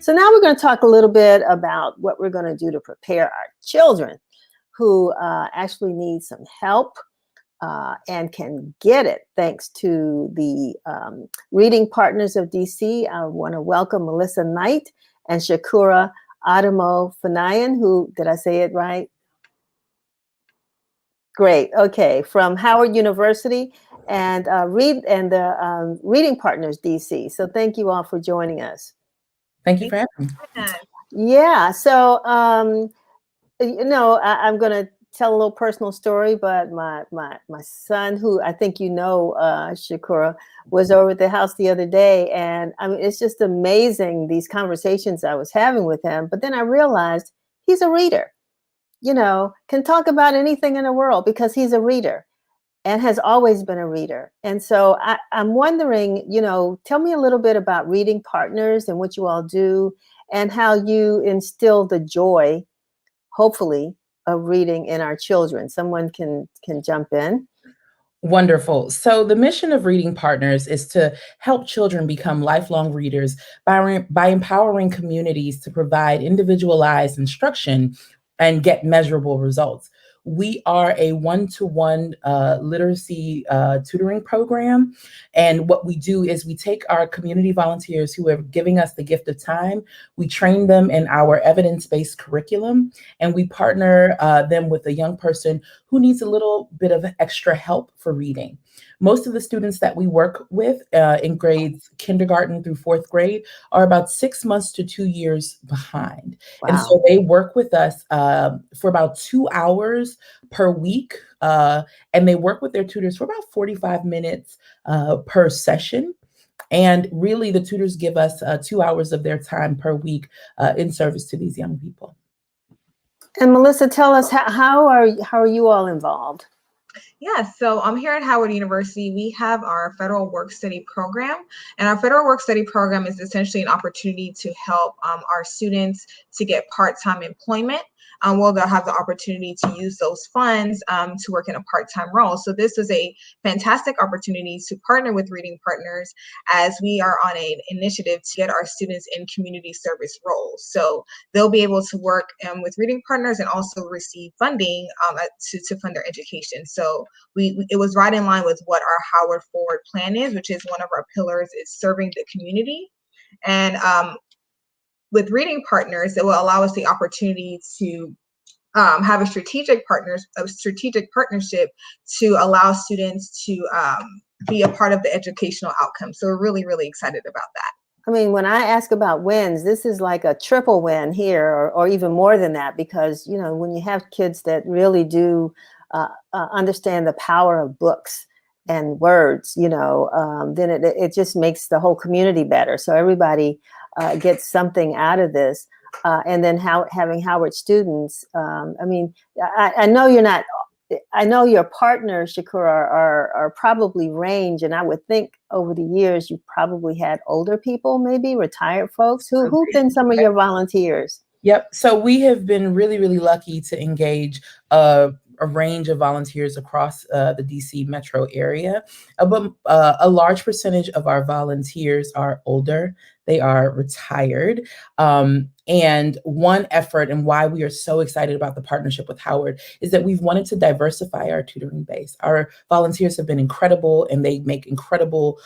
So now we're going to talk a little bit about what we're going to do to prepare our children who actually need some help and can get it thanks to the Reading Partners of DC. I want to welcome Melissa Knight and Shukurat Adamoh-Faniyan, who, did I say it right? Great. Okay, from Howard University and Reading Partners DC. So thank you all for joining us. Thank you for having me. Yeah. So I'm going to tell a little personal story, but my son, who I think Shukurat, was over at the house the other day, and I mean, it's just amazing these conversations I was having with him. But then I realized he's a reader. Can talk about anything in the world because he's a reader and has always been a reader. And so I'm wondering, tell me a little bit about Reading Partners and what you all do and how you instill the joy, hopefully, of reading in our children. Someone can jump in. Wonderful. So the mission of Reading Partners is to help children become lifelong readers by empowering communities to provide individualized instruction and get measurable results. We are a one-to-one literacy tutoring program. And what we do is we take our community volunteers who are giving us the gift of time, we train them in our evidence-based curriculum, and we partner them with a young person who needs a little bit of extra help for reading. Most of the students that we work with in grades kindergarten through fourth grade are about 6 months to 2 years behind. Wow. And so they work with us for about 2 hours per week. And they work with their tutors for about 45 minutes per session. And really, the tutors give us 2 hours of their time per week in service to these young people. And Melissa, tell us, how are you all involved? Yeah, so here at Howard University, we have our federal work study program, and our federal work study program is essentially an opportunity to help our students to get part-time employment. Well, they'll have the opportunity to use those funds to work in a part-time role. So this is a fantastic opportunity to partner with Reading Partners as we are on an initiative to get our students in community service roles. So they'll be able to work with Reading Partners and also receive funding to fund their education. So it was right in line with what our Howard Forward plan is, which is one of our pillars is serving the community. And with Reading Partners, it will allow us the opportunity to have a strategic partnership to allow students to be a part of the educational outcome. So we're really, really excited about that. I mean, when I ask about wins, this is like a triple win here, or even more than that, because, when you have kids that really do understand the power of books and words, then it just makes the whole community better. So everybody gets something out of this. And then having Howard students, I know you're not, I know your partners, Shukurat, are probably range, and I would think over the years you probably had older people, maybe retired folks. Who've been some of your volunteers? Yep. So we have been really, really lucky to engage a range of volunteers across the DC metro area. But a large percentage of our volunteers are older. They are retired. And one effort and why we are so excited about the partnership with Howard is that we've wanted to diversify our tutoring base. Our volunteers have been incredible and they make incredible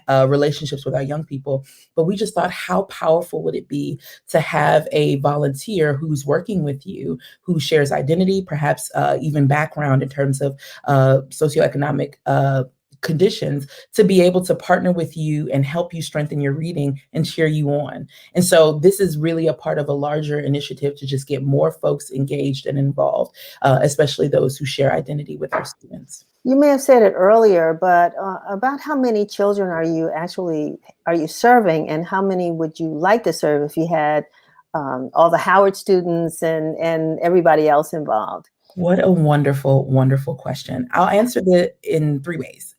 relationships with our young people. But we just thought, how powerful would it be to have a volunteer who's working with you, who shares identity, perhaps even background in terms of socioeconomic conditions, to be able to partner with you and help you strengthen your reading and cheer you on. And so this is really a part of a larger initiative to just get more folks engaged and involved, especially those who share identity with our students. You may have said it earlier, but about how many children are you serving, and how many would you like to serve if you had all the Howard students and everybody else involved? What a wonderful, wonderful question. I'll answer that in 3 ways.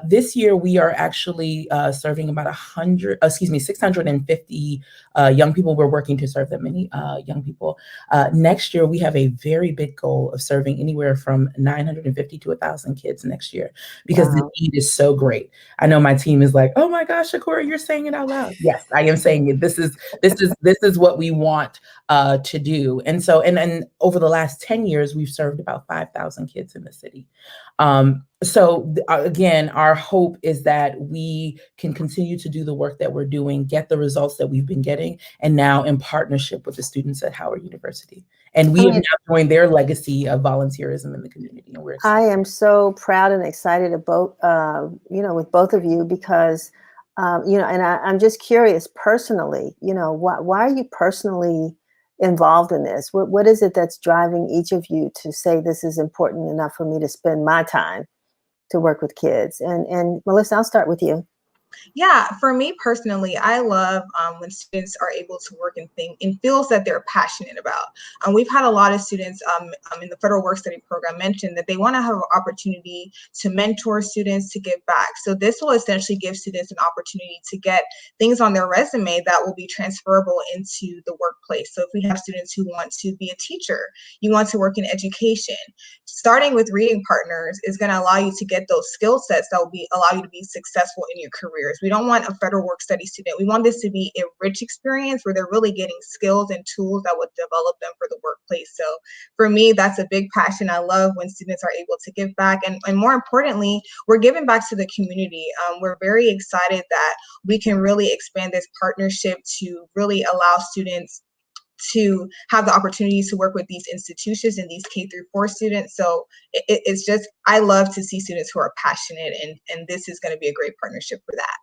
This year, we are actually serving about 650 young people. We're working to serve that many young people. Next year, we have a very big goal of serving anywhere from 950 to 1,000 kids next year, because the need is so great. I know my team is like, "Oh my gosh, Shakura, you're saying it out loud." Yes, I am saying it. This is what we want to do. And so, and over the last 10 years, we've served about 5,000 kids in the city. So again, our hope is that we can continue to do the work that we're doing, get the results that we've been getting, and now in partnership with the students at Howard University. And we have now joined their legacy of volunteerism in the community. And we're excited. I am so proud and excited about, with both of you, because, and I'm just curious personally, why are you personally involved in this? What is it that's driving each of you to say this is important enough for me to spend my time to work with kids? And Melissa, I'll start with you. Yeah, for me personally, I love when students are able to work in fields that they're passionate about. We've had a lot of students in the Federal Work Study program mention that they want to have an opportunity to mentor students, to give back. So this will essentially give students an opportunity to get things on their resume that will be transferable into the workplace. So if we have students who want to be a teacher, you want to work in education, starting with reading partners is going to allow you to get those skill sets that will allow you to be successful in your career. We don't want a federal work study student. We want this to be a rich experience where they're really getting skills and tools that would develop them for the workplace. So for me, that's a big passion. I love when students are able to give back. And more importantly, we're giving back to the community. We're very excited that we can really expand this partnership to really allow students to have the opportunities to work with these institutions and these K-4 students. So it's just, I love to see students who are passionate, and this is going to be a great partnership for that.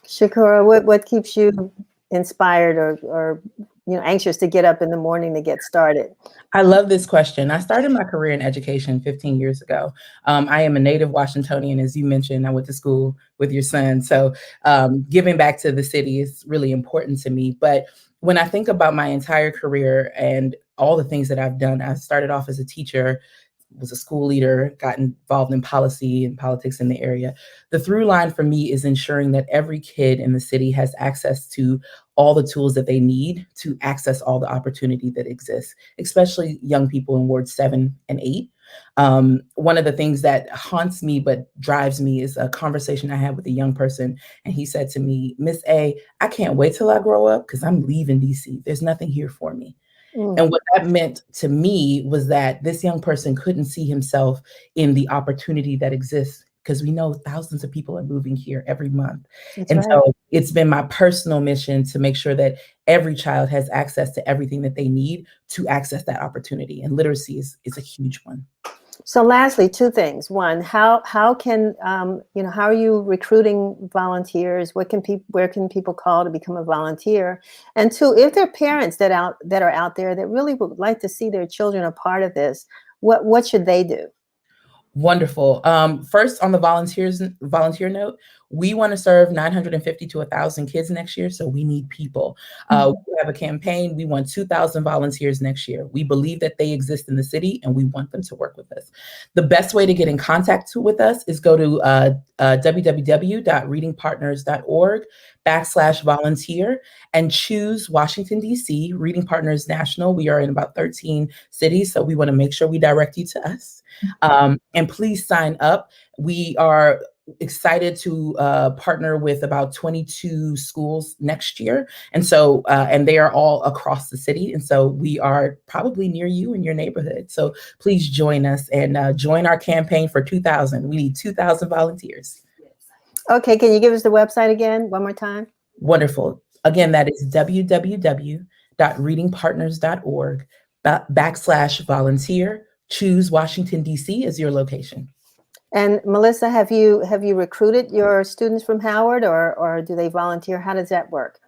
Shakura, what keeps you inspired or anxious to get up in the morning to get started? I love this question. I started my career in education 15 years ago. I am a native Washingtonian, as you mentioned. I went to school with your son. So giving back to the city is really important to me. But when I think about my entire career and all the things that I've done, I started off as a teacher, was a school leader, got involved in policy and politics in the area. The through line for me is ensuring that every kid in the city has access to all the tools that they need to access all the opportunity that exists, especially young people in Wards 7 and 8. One of the things that haunts me but drives me is a conversation I had with a young person. And he said to me, "Miss A, I can't wait till I grow up because I'm leaving DC. There's nothing here for me." And what that meant to me was that this young person couldn't see himself in the opportunity that exists, because we know thousands of people are moving here every month. That's and right. So it's been my personal mission to make sure that every child has access to everything that they need to access that opportunity. And literacy is a huge one. So lastly, two things. One, how can how are you recruiting volunteers? Where can people call to become a volunteer? And two, if there are parents that are out there that really would like to see their children a part of this, what should they do? Wonderful. First, on the volunteer note, we want to serve 950 to 1,000 kids next year, so we need people. We have a campaign. We want 2,000 volunteers next year. We believe that they exist in the city, and we want them to work with us. The best way to get in contact with us is go to www.readingpartners.org/volunteer and choose Washington, D.C., Reading Partners National. We are in about 13 cities, so we want to make sure we direct you to us. And please sign up. We are excited to partner with about 22 schools next year. And so, and they are all across the city. And so we are probably near you in your neighborhood. So please join us and join our campaign for 2,000. We need 2,000 volunteers. Okay, can you give us the website again one more time? Wonderful. Again, that is www.readingpartners.org/volunteer. Choose Washington, D.C. as your location. And Melissa, have you recruited your students from Howard, or do they volunteer? How does that work?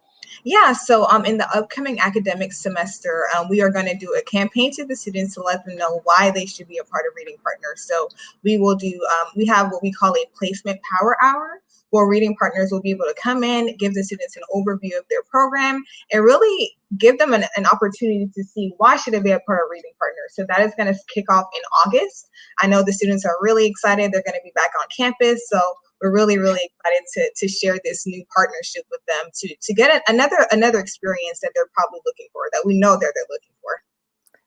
Yeah, so in the upcoming academic semester, we are going to do a campaign to the students to let them know why they should be a part of Reading Partners. So we will do, we have what we call a placement power hour, where Reading Partners will be able to come in, give the students an overview of their program, and really give them an opportunity to see why should they be a part of Reading Partners. So that is going to kick off in August. I know the students are really excited. They're going to be back on campus. So we're really, really excited to share this new partnership with them to get another experience that they're probably looking for, that we know they're looking for.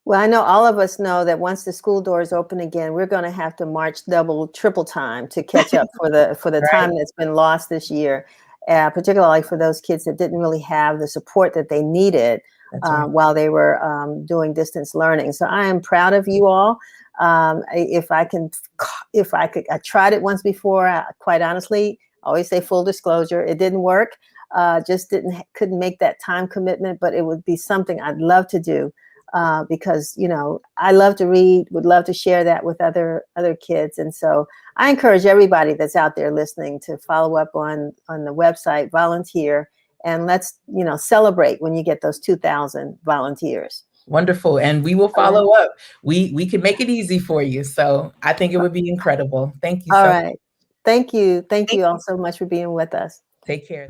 Well, I know all of us know that once the school doors open again, we're going to have to march double, triple time to catch up for the Right. time that's been lost this year, particularly for those kids that didn't really have the support that they needed That's right. while they were doing distance learning. So I am proud of you all. If I could, I tried it once before. Quite honestly, I always say full disclosure, it didn't work. Just couldn't make that time commitment, but it would be something I'd love to do. Because, you know, I love to read, would love to share that with other kids. And so I encourage everybody that's out there listening to follow up on the website, volunteer, and let's, you know, celebrate when you get those 2,000 volunteers. Wonderful. And we will follow up. We can make it easy for you. So I think it would be incredible. Thank you All so right. much. Thank you. Thank you all so much for being with us. Take care.